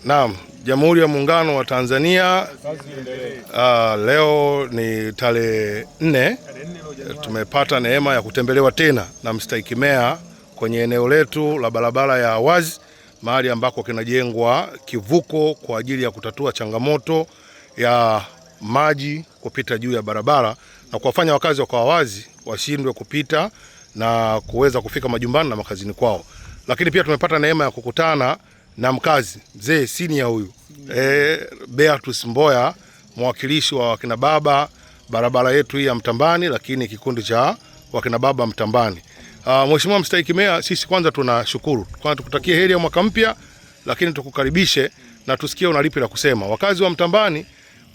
Naam, Jamhuri ya Muungano wa Tanzania. Leo ni tarehe 4, tumepata neema ya kutembelewa tena na mstahiki meya kwenye eneo letu la barabara ya Awazi, mahali ambako kinajengwa kivuko kwa ajili ya kutatua changamoto ya maji kupita juu ya barabara na kuwafanya wakazi wa Awazi washindwe kupita na kuweza kufika majumbani na makazini kwao. Lakini pia tumepata neema ya kukutana na mkazi mzee senior huyu Beatus Mboya, mwakilishi wa wakina baba barabara yetu hii ya Mtambani, lakini kikundi cha wakina baba Mtambani. Mheshimiwa mstahiki meya, sisi kwanza tunashukuru, kwanza tukutakie heri ya mwaka mpya, lakini tukukaribishe na tusikie una lipi la kusema. Wakazi wa Mtambani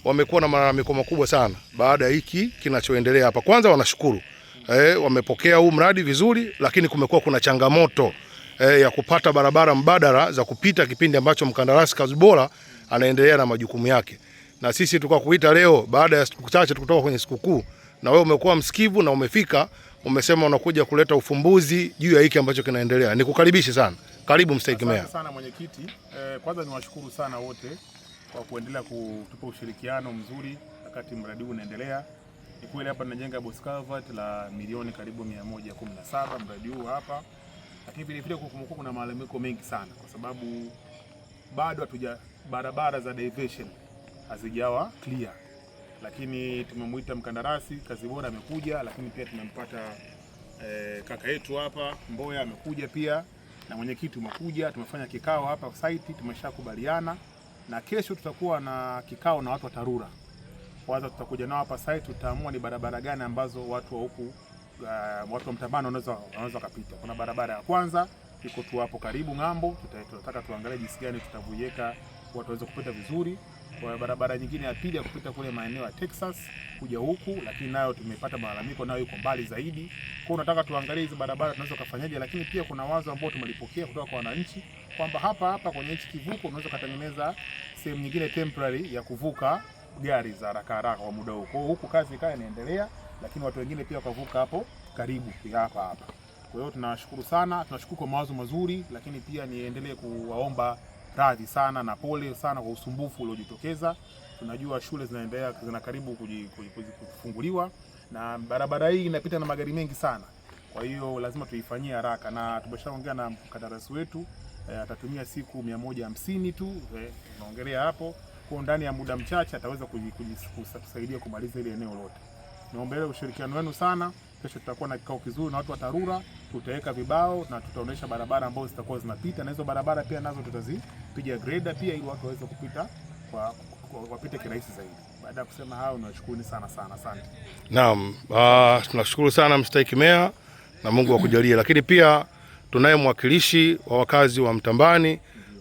wamekuwa na malalamiko makubwa sana baada ya hiki kinachoendelea hapa. Kwanza wanashukuru wamepokea huu mradi vizuri, lakini kumekuwa kuna changamoto ya kupata barabara mbadala za kupita kipindi ambacho mkandarasi kazi bora anaendelea na majukumu yake. Na sisi tulikuwa kuita leo baada ya siku chache kutoka kwenye sikukuu, na wewe umekuwa msikivu na umefika, umesema unakuja kuleta ufumbuzi juu ya hiki ambacho kinaendelea. Nikukaribishe sana. Karibu mstahiki meya. Asante sana mwenyekiti. Kwanza niwashukuru sana wote kwa kuendelea kutupa ushirikiano mzuri wakati mradi huu unaendelea. Ni kweli hapa tunajenga box culvert la milioni karibu 117 mradi huu hapa. Lakini vile vile kumekuwa kuna malalamiko mengi sana kwa sababu bado barabara za diversion hazijawa clear. Lakini tumemuita mkandarasi kazi bora amekuja, lakini pia tumempata kaka yetu hapa Mboya amekuja pia, na mwenyekiti umekuja, tumefanya kikao hapa site, tumeshakubaliana na kesho tutakuwa na kikao na watu wa TARURA. Kwanza tutakuja nao hapa site, tutaamua ni barabara gani ambazo watu wa huku watu wa Mtambani wanaweza kupita. Kuna barabara ya kwanza iko tu hapo karibu ng'ambo, tutataka tuangalie jinsi gani tutavuiweka watu waweze kupita vizuri. Kwa barabara nyingine ya pili ya kupita kule maeneo ya Texas kuja huku, lakini nayo tumepata malalamiko, nayo iko mbali zaidi. Kwa hiyo tunataka tuangalie hizo barabara tunaweza kufanyaje, lakini pia kuna wazo ambao tumelipokea kutoka kwa wananchi kwamba hapa kwenye hichi kivuko unaweza kutengeneza sehemu nyingine temporary ya kuvuka gari za haraka kwa muda huu. Kwa hiyo huku kazi inaendelea, lakini watu wengine pia wakavuka hapo karibu hapa. Kwa hiyo tunashukuru sana, tunashukuru kwa mawazo mazuri, lakini pia niendelee kuwaomba radhi sana na pole sana kwa usumbufu uliojitokeza. Tunajua shule zina karibu kufunguliwa na barabara hii inapita na magari mengi sana. Kwa hiyo lazima tuifanyie haraka, na tumeshaongea na mkandarasi wetu atatumia siku 150 tu, tunaongelea hapo. Kwa ndani ya muda mchache ataweza kusaidia kumaliza ile eneo lote. Naomba ushirikiano wenu sana. Kesho tutakuwa na kikao kizuri na watu wa TARURA, tutaweka vibao na tutaonesha barabara ambazo zitakuwa zinapita, na hizo barabara pia nazo tutazipiga grader pia ili watu waweze kupita wapite kirahisi zaidi. Baada ya kusema hayo, nawashukuru sana. Asante. Naam, tunashukuru sana mstahiki meya na Mungu akujalie. Lakini pia tunaye mwakilishi wa wakazi wa Mtambani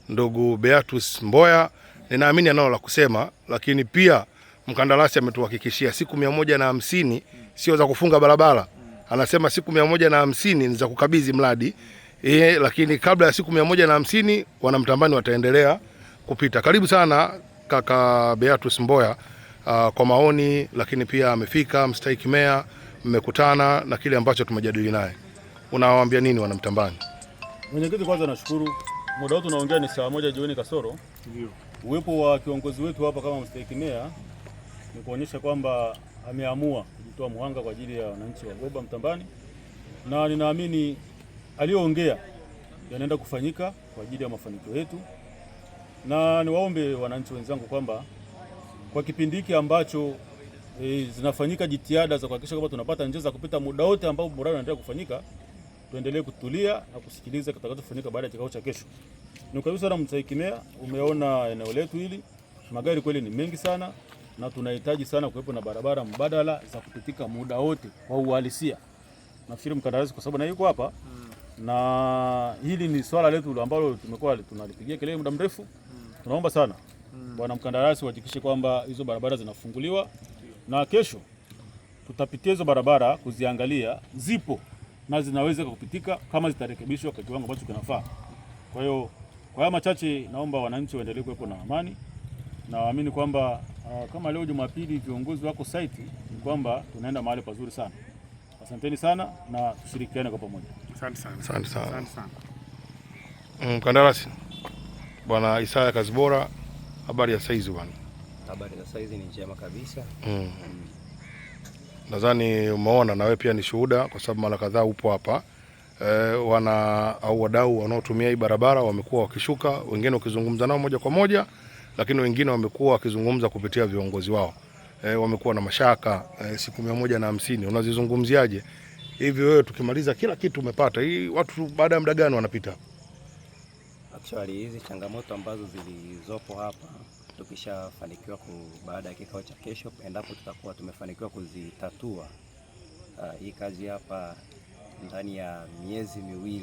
ndugu Beatus Mboya, ninaamini analo la kusema, lakini pia mkandarasi ametuhakikishia siku 150 sio za kufunga barabara. Anasema siku 150 ni za kukabidhi mradi. Lakini kabla ya siku 150 wana Mtambani wataendelea kupita. Karibu sana kaka Beatus Mboya kwa maoni, lakini pia amefika mstahiki meya, mmekutana na kile ambacho tumejadili naye. Unawaambia nini wana Mtambani? Mwenyekiti, kwanza nashukuru. Muda wote tunaongea ni saa 1 jioni kasoro. Ndio. Uwepo wa kiongozi wetu hapa kama mstahiki meya ni kuonyesha kwamba ameamua kujitoa muhanga kwa ajili ya wananchi wa Goba Mtambani, na ninaamini aliyoongea yanaenda kufanyika kwa ajili ya mafanikio yetu. Na niwaombe wananchi wenzangu kwamba kwa kipindi hiki ambacho zinafanyika jitihada za kuhakikisha kwamba tunapata njia za kupita muda wote ambao mradi unaendelea kufanyika, tuendelee kutulia na kusikiliza kitakachofanyika baada ya kikao cha kesho. Nikaribu sana mstahiki meya, umeona eneo letu hili magari kweli ni mengi sana, na tunahitaji sana kuwepo na barabara mbadala za kupitika muda wote kwa uhalisia. Nafikiri mkandarasi kwa sababu na yuko hapa na hili ni swala letu ambalo tumekuwa tunalipigia kelele muda mrefu. Tunaomba sana bwana mkandarasi uhakikishe kwamba hizo barabara zinafunguliwa, na kesho tutapitia hizo barabara kuziangalia zipo na zinaweza kupitika kama zitarekebishwa kwa kiwango ambacho kinafaa. Kwa hiyo kwa haya machache naomba wananchi waendelee kuwepo na amani, na waamini kwamba kama leo Jumapili viongozi wako site ni kwamba tunaenda mahali pazuri sana. Asanteni sana na tushirikiane kwa pamoja. Asante sana. Mkandarasi. Bwana Isaya Kazibora, habari ya saizi bwana? Habari za saizi ni njema kabisa. Nadhani umeona na wewe pia ni shuhuda, kwa sababu mara kadhaa upo hapa. Wadau wanaotumia hii barabara wamekuwa wakishuka, wengine ukizungumza nao moja kwa moja, lakini wengine wamekuwa wakizungumza kupitia viongozi wao. Wamekuwa na mashaka siku 150. Unazizungumziaje hivi wewe, tukimaliza kila kitu umepata hii, watu baada ya muda gani wanapita? Actually hizi changamoto ambazo zilizopo hapa tukishafanikiwa baada ya kikao cha kesho, endapo tutakuwa tumefanikiwa kuzitatua, hii kazi hapa ndani ya miezi miwili